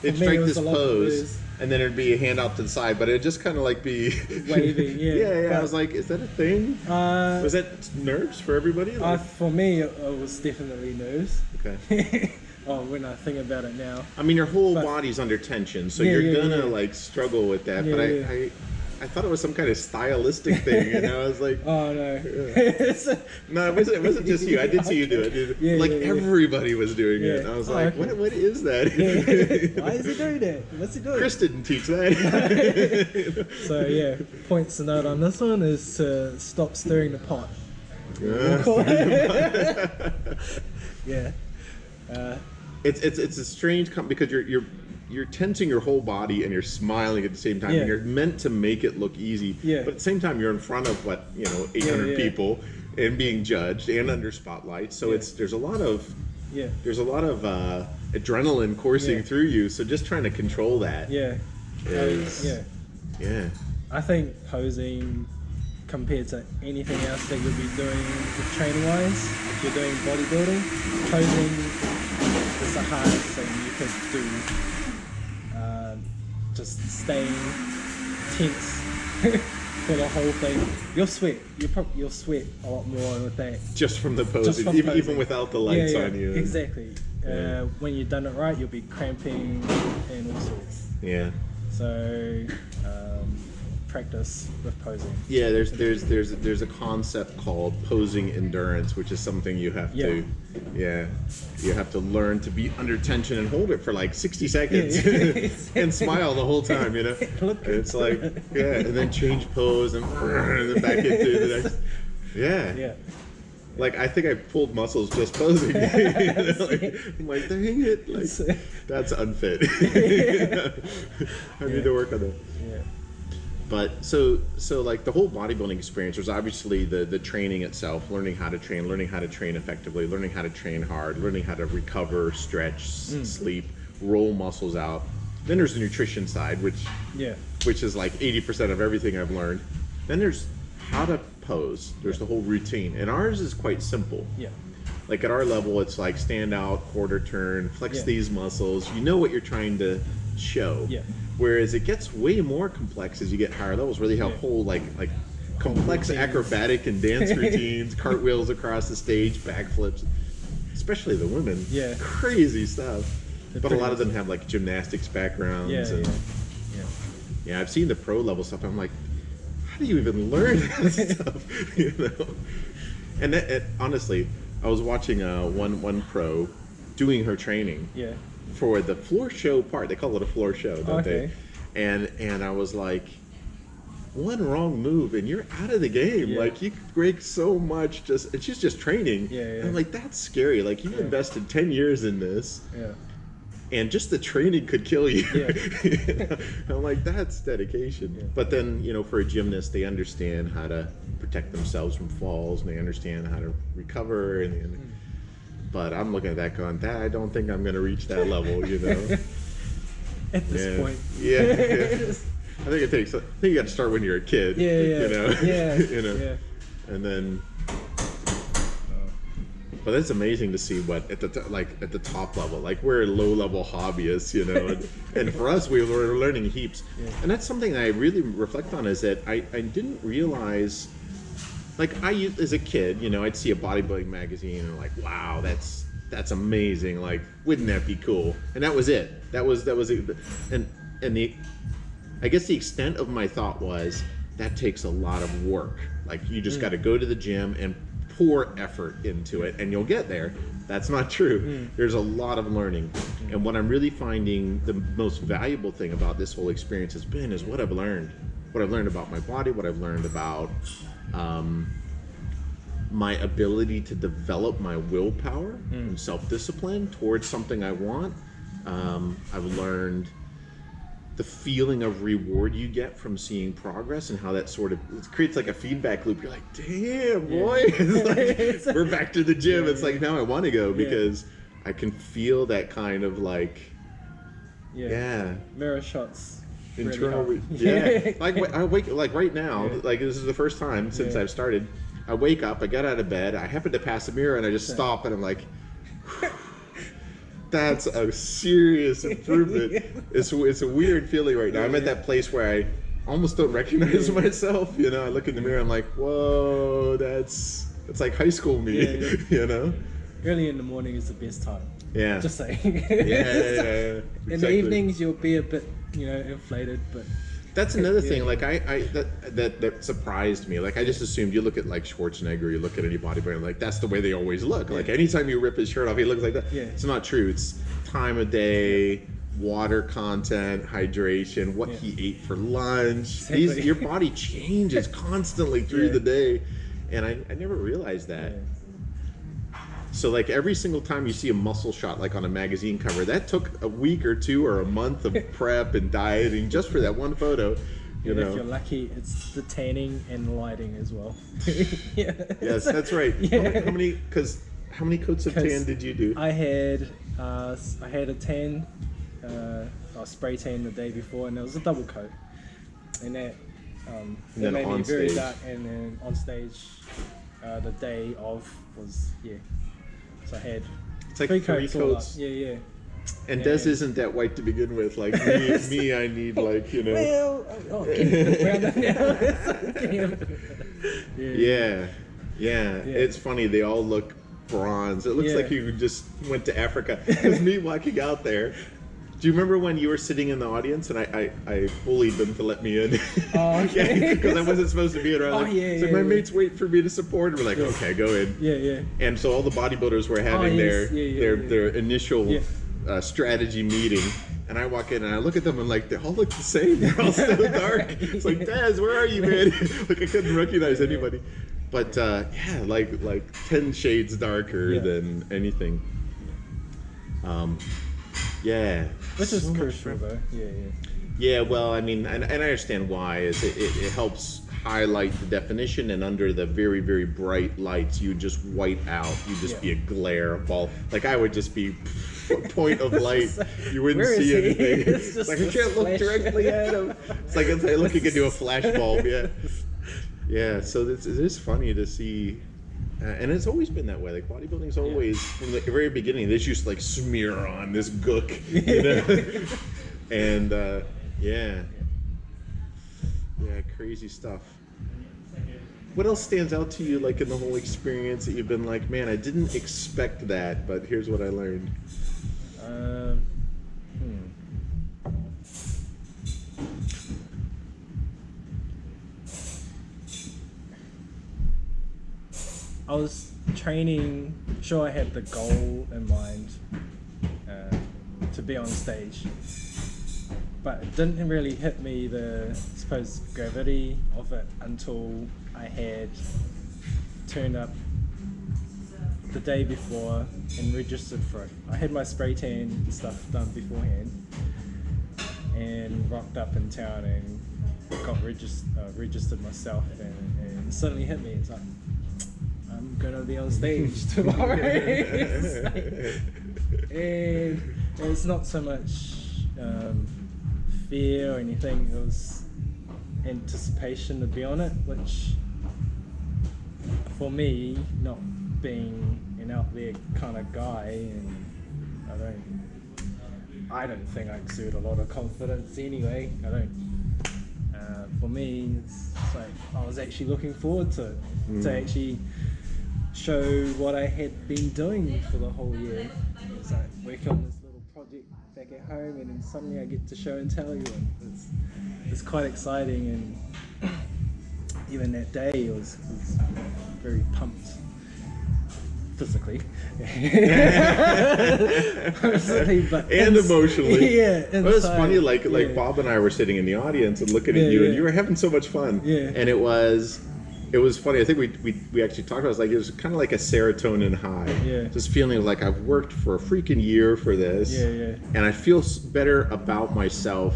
It'd strike this pose, and then it'd be a hand out to the side, but it'd just kind of like be waving. I was like, is that a thing? Was that nerves for everybody? For me, it was definitely nerves. Okay. When I think about it now. I mean, your whole body's under tension, so you're gonna like struggle with that. I thought it was some kind of stylistic thing, and I was like, oh no. No, it wasn't just you. I did see you do it. Everybody was doing it. And I was like, okay. what is that? Why is he doing that? What's he doing? Chris didn't teach that. So points to note on this one is to stop stirring the pot. It's a strange because you're tensing your whole body and you're smiling at the same time, and you're meant to make it look easy. But at the same time, you're in front of 800 people and being judged and under spotlight. So there's a lot of adrenaline coursing through you. So just trying to control that. I think posing compared to anything else that you'll be doing training wise, if you're doing bodybuilding, posing is the hardest thing you could do. Just staying tense for the whole thing. You'll sweat. You'll sweat a lot more with that. Just from the posing, even without the lights on you. Exactly. When you've done it right, you'll be cramping and all sorts. So practice with posing. There's a concept called posing endurance, which is something you have to you have to learn to be under tension and hold it for like 60 seconds and smile the whole time, it's like and then change pose and then back into the next like I think I pulled muscles just posing. I'm like, dang it, like that's unfit. I need to work on that. But so like the whole bodybuilding experience was obviously the training itself, learning how to train effectively, learning how to train hard, learning how to recover, stretch, sleep, roll muscles out. Then there's the nutrition side, which is like 80% of everything I've learned. Then there's how to pose. There's the whole routine, and ours is quite simple. Like at our level, it's like stand out, quarter turn, flex these muscles. You know what you're trying to show. Whereas it gets way more complex as you get higher levels, where they have whole like complex acrobatic and dance routines, cartwheels across the stage, backflips, especially the women. Crazy stuff. But a lot of them have like gymnastics backgrounds. I've seen the pro level stuff. I'm like, how do you even learn that stuff? And honestly, I was watching one pro doing her training. For the floor show part. They call it a floor show, don't they? And I was like, one wrong move and you're out of the game. Like you break so much and she's just training. And I'm like, that's scary. Like you invested 10 years in this. And just the training could kill you. I'm like, that's dedication. But then, for a gymnast, they understand how to protect themselves from falls, and they understand how to recover, but I'm looking at that going, I don't think I'm going to reach that level, At this point. I think you got to start when you're a kid. And then, but it's amazing to see what at the top level, like we're low level hobbyists, and for us we were learning heaps, and that's something I really reflect on is that I didn't realize. Like as a kid, I'd see a bodybuilding magazine and I'm like, wow, that's amazing. Like, wouldn't that be cool? And that was it. That was it. And I guess the extent of my thought was that takes a lot of work. Like you just got to go to the gym and pour effort into it, and you'll get there. That's not true. There's a lot of learning, and what I'm really finding the most valuable thing about this whole experience has been is what I've learned. What I've learned about my body. What I've learned about my ability to develop my willpower and self-discipline towards something I want, I've learned the feeling of reward you get from seeing progress and how that sort of it creates like a feedback loop. You're like, damn, boy, it's like, we're back to the gym. It's like, now I want to go because I can feel that kind of like, mirror shots. Internal, really like I wake like right now, like this is the first time since I've started. I wake up, I get out of bed, I happen to pass a mirror, and I just stop, and I'm like, that's a serious improvement. It's a weird feeling right now. I'm at that place where I almost don't recognize myself. You know, I look in the mirror, I'm like, whoa, that's like high school me. You know, early in the morning is the best time. Yeah. Just saying. Exactly. In the evenings, you'll be a bit, inflated, but. That's another thing. Like that surprised me. Like I just assumed you look at like Schwarzenegger, you look at any bodybuilder, like that's the way they always look. Like anytime you rip his shirt off, he looks like that. Yeah. It's not true. It's time of day, water content, hydration, what he ate for lunch. Exactly. Your body changes constantly through the day, and I never realized that. Yeah. So like every single time you see a muscle shot like on a magazine cover, that took a week or two or a month of prep and dieting just for that one photo. You know. If you're lucky, it's the tanning and lighting as well. Yes, that's right. How many coats of tan did you do? I had a tan, a spray tan the day before, and it was a double coat, and that then made on me very stage. dark. And then on stage, the day of was So I had It's like 3 3 coats. All up. coats. Yeah. And Des isn't that white to begin with. Like me, I need like, you know. Well, yeah. It's funny. They all look bronze. It looks like you just went to Africa. Because me walking out there. Do you remember when you were sitting in the audience and I bullied them to let me in? Oh, okay. Because I wasn't supposed to be in. So my mates wait for me to support. And we're like, okay, go in. Yeah. And so all the bodybuilders were having their initial strategy meeting. And I walk in and I look at them and like, they all look the same. They're all so dark. It's like, Daz, where are you, man? Like I couldn't recognize anybody. But like 10 shades darker than anything. Which is so crucial though. Yeah, well, I mean, and I understand why. Is it helps highlight the definition, and under the very, very bright lights, you just white out. You just be a glare, a ball. Like I would just be a point of light. You wouldn't see anything. It's just like I can't look directly at him. It's like it's like looking into a flash bulb. Yeah. So it is funny to see. And it's always been that way. Like bodybuilding's always from the very beginning. They used to like smear on this gook, you know, and crazy stuff. What else stands out to you, like in the whole experience that you've been like, man, I didn't expect that, but here's what I learned. I was training, sure I had the goal in mind to be on stage, but it didn't really hit me the, I suppose, gravity of it until I had turned up the day before and registered for it. I had my spray tan stuff done beforehand and rocked up in town and got registered myself, and it suddenly hit me. It's like, I'm gonna be on stage tomorrow. And it's not so much fear or anything, it was anticipation to be on it, which for me, not being an out there kind of guy, and I don't think I exude a lot of confidence anyway. I don't. For me, it's like I was actually looking forward to it, to actually show what I had been doing for the whole year. It's like working on this little project back at home, and then suddenly I get to show and tell you, and it's quite exciting. And even that day, I was very pumped. Physically, but emotionally. Inside, but it's funny, like Bob and I were sitting in the audience and looking at you, and you were having so much fun. Yeah. And it was it was funny. I think we actually talked about it. It was like, it was kind of like a serotonin high. Yeah. Just feeling like I've worked for a freaking year for this. Yeah, yeah. And I feel better about myself.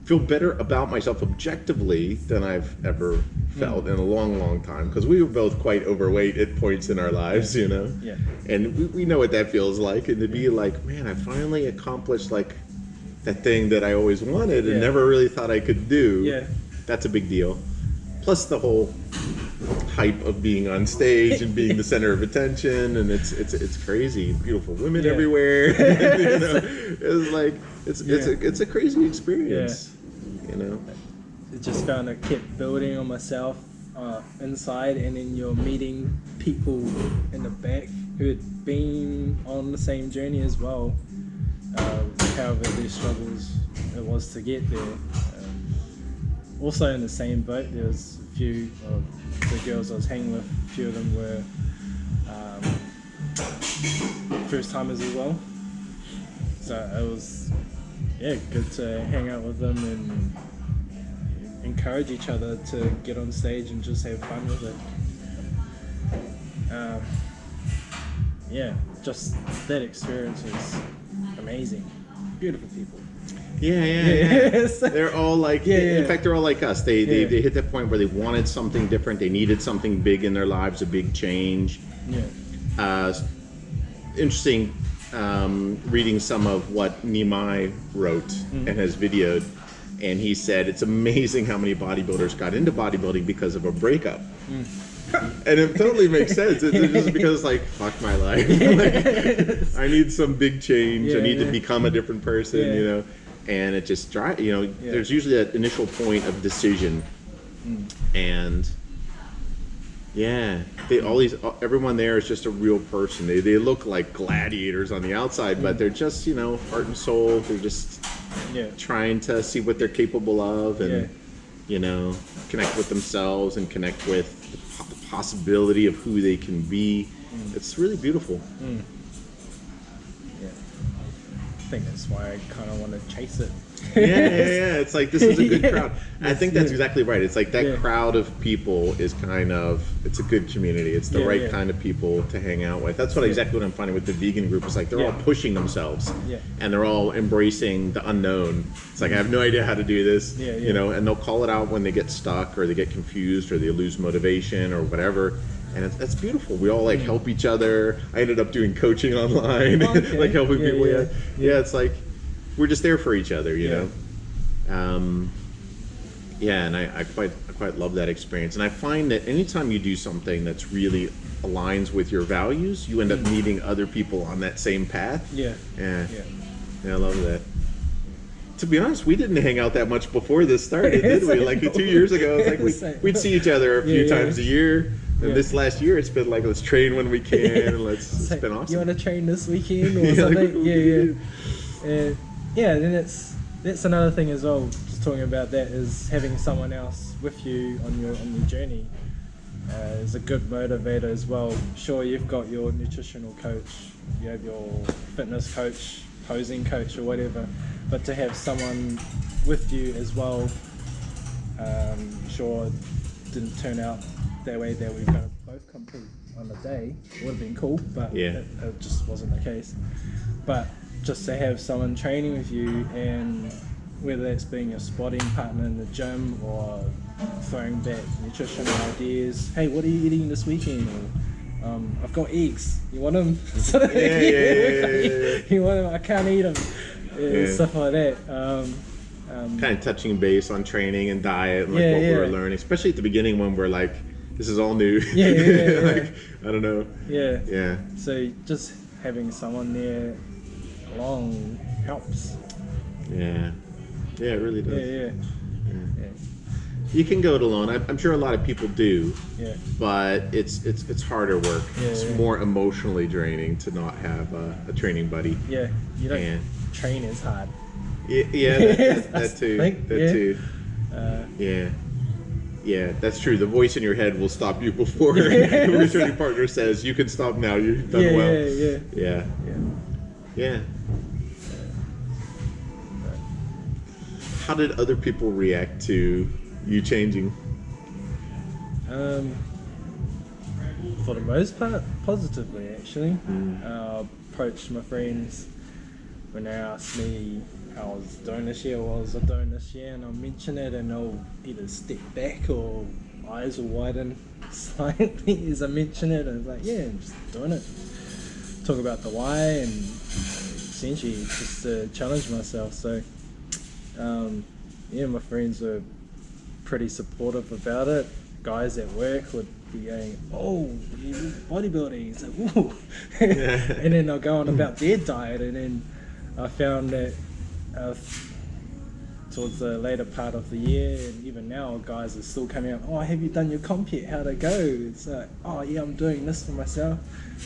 Feel better about myself objectively than I've ever felt in a long, long time. Because we were both quite overweight at points in our lives, you know. Yeah. And we know what that feels like. And to be like, man, I finally accomplished like that thing that I always wanted and never really thought I could do. Yeah. That's a big deal. Plus the whole hype of being on stage and being the center of attention, and it's crazy. Beautiful women everywhere. You know, it's like it's a crazy experience. You know, It just found I kept building on myself inside, and then you're meeting people in the back who had been on the same journey as well. However their struggles it was to get there. Also in the same boat, there was a few of the girls I was hanging with, a few of them were first timers as well. So it was good to hang out with them and encourage each other to get on stage and just have fun with it. Just that experience was amazing. Beautiful people. Yeah. They're all like, in Yeah. fact, they're all like us. They hit that point where they wanted something different. They needed something big in their lives, a big change. Interesting reading some of what Nimai wrote and has videoed. And he said, it's amazing how many bodybuilders got into bodybuilding because of a breakup. And it totally makes sense. It's just because, like, fuck my life. Like, I need some big change. I need to become a different person, you know. And it just drives, you know, there's usually that initial point of decision. And everyone there is just a real person. They look like gladiators on the outside, but they're just, you know, heart and soul. They're just trying to see what they're capable of and, you know, connect with themselves and connect with the possibility of who they can be. It's really beautiful. I think that's why I kind of want to chase it. It's like, this is a good crowd. I think that's exactly right. It's like that crowd of people is kind of, it's a good community. It's the right kind of people to hang out with. That's exactly what I'm finding with the vegan group. It's like they're all pushing themselves and they're all embracing the unknown. It's like, I have no idea how to do this, you know, and they'll call it out when they get stuck or they get confused or they lose motivation or whatever. And that's beautiful. We all like help each other. I ended up doing coaching online, like helping people. It's like we're just there for each other, you know. And I quite love that experience. And I find that anytime you do something that's really aligns with your values, you end up meeting other people on that same path. Yeah, I love that. To be honest, we didn't hang out that much before this started, did we? Like 2 years ago, it's like we'd see each other a few times a year. And this last year, it's been like, let's train when we can. And it's been awesome. You want to train this weekend or something? Then that's another thing as well. Just talking about that is having someone else with you on your journey is a good motivator as well. Sure, you've got your nutritional coach, you have your fitness coach, posing coach, or whatever, but to have someone with you as well. Sure, didn't turn out that way that we're going to both compete on the day. It would have been cool, but it just wasn't the case. But just to have someone training with you, and whether that's being your spotting partner in the gym or throwing back nutritional ideas, hey, what are you eating this weekend? Or, I've got eggs, you want them? You want them? I can't eat them. Stuff like that. Kind of touching base on training and diet and like what we're learning, especially at the beginning when we're like, this is all new. Like, I don't know. So just having someone there along helps. It really does. You can go it alone. I'm sure a lot of people do. But it's harder work. It's more emotionally draining to not have a training buddy. You don't train as hard. That too. That's true. The voice in your head will stop you before your training partner says, you can stop now, you've done well. How did other people react to you changing? For the most part, positively actually. Approached my friends when they asked me how I was doing this year, what was I doing this year, and I'll mention it and they'll either step back or eyes will widen slightly as I mention it, and it's like, yeah, I'm just doing it. Talk about the why and essentially just to challenge myself. So yeah, my friends were pretty supportive about it. Guys at work would be going, oh, you do bodybuilding. It's like, whoa. And then they'll go on about their diet, and then I found that towards the later part of the year, and even now, guys are still coming out, oh, have you done your comp yet? How'd it go? It's like, oh yeah, I'm doing this for myself.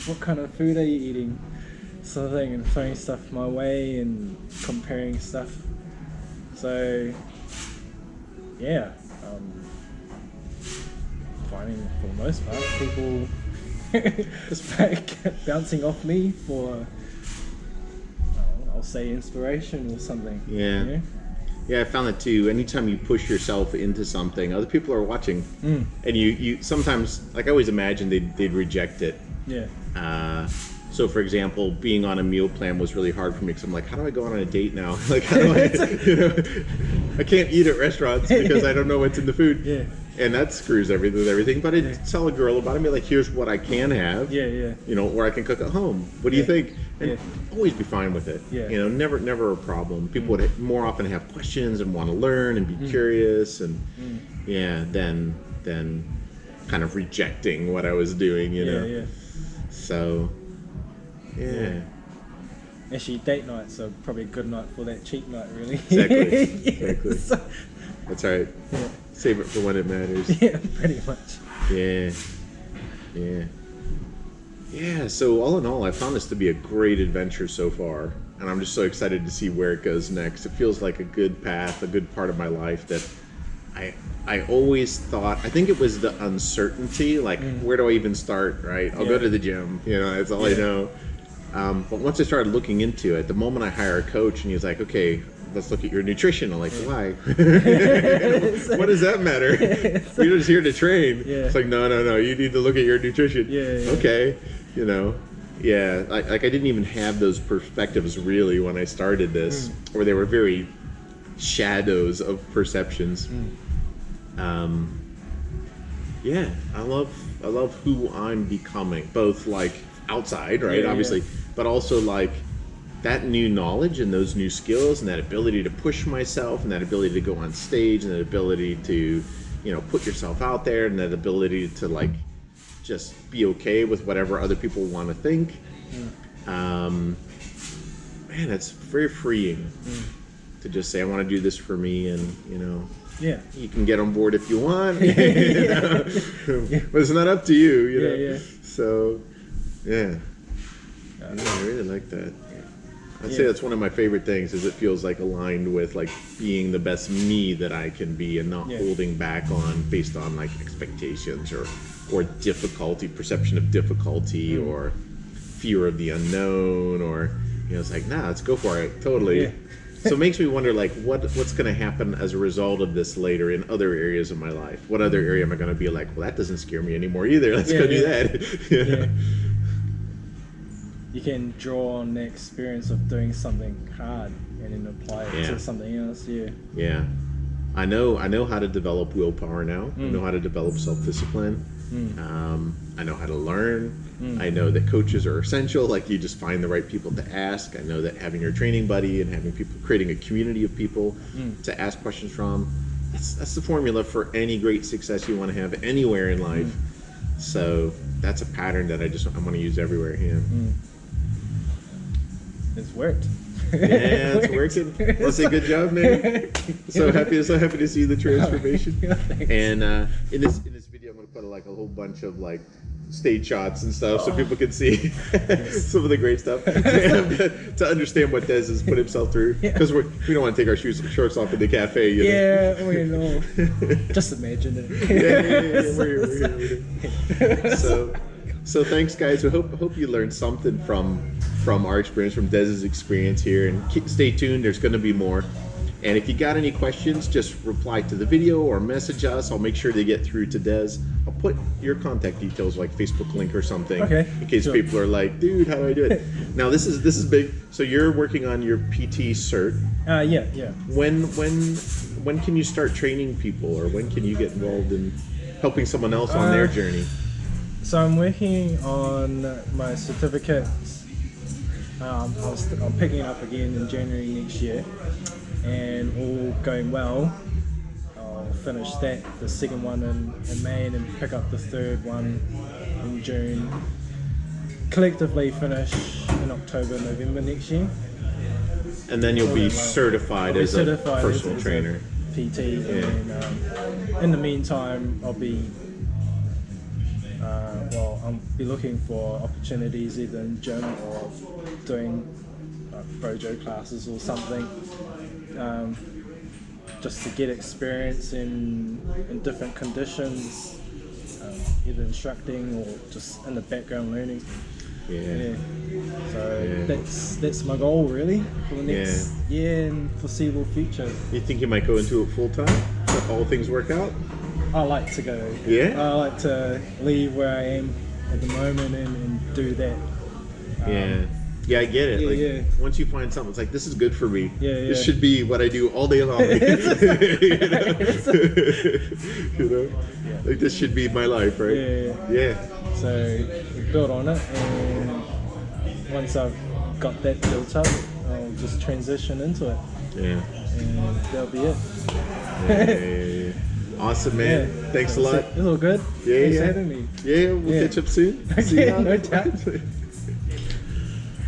What kind of food are you eating? Sort of thing, and throwing stuff my way and comparing stuff. So yeah, finding for the most part people just bouncing off me for, I'll say inspiration or something. Yeah. You know? Yeah, I found that too. Anytime you push yourself into something, other people are watching, and you sometimes, like I always imagined, they'd reject it. Yeah. So, for example, being on a meal plan was really hard for me because I'm like, how do I go on a date now? Like, how do I, I can't eat at restaurants because I don't know what's in the food. Yeah. And that screws everything. But I tell a girl about it. I mean, like, here's what I can have. Yeah. Or I can cook at home. What do you think? And always be fine with it. Yeah. Never a problem. People would more often have questions and want to learn and be curious, and then kind of rejecting what I was doing. Yeah. So. Yeah. Actually, date nights are probably a good night for that cheat night, really. Exactly. That's right. Yeah. Save it for when it matters. Yeah, pretty much. Yeah, so all in all, I found this to be a great adventure so far. And I'm just so excited to see where it goes next. It feels like a good path, a good part of my life that I always thought, I think it was the uncertainty, like where do I even start, right? I'll go to the gym, that's all I know. But once I started looking into it, the moment I hire a coach and he's like, okay, let's look at your nutrition. I'm like, why? What does that matter? You're just here to train. It's like, no, you need to look at your nutrition. Okay, like I didn't even have those perspectives really when I started this, or they were very shadows of perceptions. I love who I'm becoming, both like outside, right? Obviously, but also like that new knowledge and those new skills and that ability to push myself and that ability to go on stage and that ability to, put yourself out there and that ability to like just be okay with whatever other people want to think. Man, it's very freeing to just say, I want to do this for me, and you can get on board if you want, but it's not up to you, So, I really like that. I'd say that's one of my favorite things, is it feels like aligned with like being the best me that I can be, and not holding back on based on like expectations or difficulty, perception of difficulty, or fear of the unknown, or it's like, nah, let's go for it, totally. So it makes me wonder, like, what's going to happen as a result of this later in other areas of my life. What other area am I going to be like, well, that doesn't scare me anymore either. Let's go do that. You can draw on the experience of doing something hard and then apply it to something else. I know how to develop willpower now. I know how to develop self-discipline. I know how to learn. I know that coaches are essential. Like, you just find the right people to ask. I know that having your training buddy and having people, creating a community of people to ask questions from, that's the formula for any great success you want to have anywhere in life. So that's a pattern that I want to use everywhere. It's worked. It's working. Let's say good job, man. So happy to see the transformation. And in this video, I'm going to put like a whole bunch of like stage shots and stuff so people can see some of the great stuff to understand what Des has put himself through, because we don't want to take our shorts off in the cafe. We know. Just imagine it. We're here. So thanks, guys. I hope you learned something from our experience, from Des's experience here, and stay tuned. There's going to be more. And if you got any questions, just reply to the video or message us. I'll make sure they get through to Des. I'll put your contact details, like Facebook link or something, Okay, in case sure. people are like, dude, how do I do it? Now this is big. So you're working on your PT cert. Yeah. When can you start training people, or when can you get involved in helping someone else on their journey? So I'm working on my certificates. I'm picking up again in January next year, and all going well, I'll finish that, the second one in May, and then pick up the third one in June. Collectively finish in October, November next year. And then you'll be certified as a personal as trainer. a PT, and in the meantime, I'll be be looking for opportunities either in gym or doing BROJO classes or something, just to get experience in different conditions, either instructing or just in the background learning. Yeah. So that's my goal really for the next year and foreseeable future. You think you might go into it full time if all things work out? I like to go. Yeah? I like to leave where I am at the moment and do that. Yeah, I get it. Yeah, Once you find something, it's like, this is good for me. Yeah. This should be what I do all day long. You know? Like, this should be my life, right? Yeah. So build on it, and once I've got that built up, I'll just transition into it, Yeah. and that'll be it. Yeah. Awesome, man. Thanks a lot. It's all good. Yeah, Thanks yeah. for having me. Yeah, we'll catch up soon. See Okay, ya. no doubt.